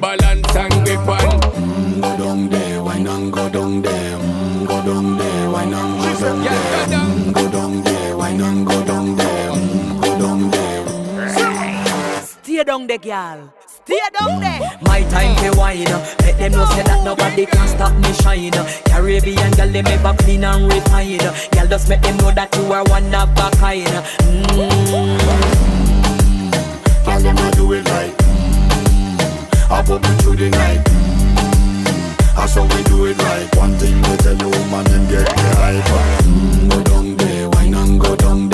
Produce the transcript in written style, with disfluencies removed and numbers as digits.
balance and grip on. Go down there, wine and go down there. Go down there, wine and go down there. Go down there, wine and go down there. Go down there. Stay down there, girl. Stay down there. My time to wine. Let them know say that nobody can stop me shine. Caribbean girl, they ever clean and refine. Girl, just make them know that you are one of a kind. Girl, them a do it right. I bubble through the night. That's how we do it right. One thing we tell you, woman, them get the hype. Go down there, wine and go down there.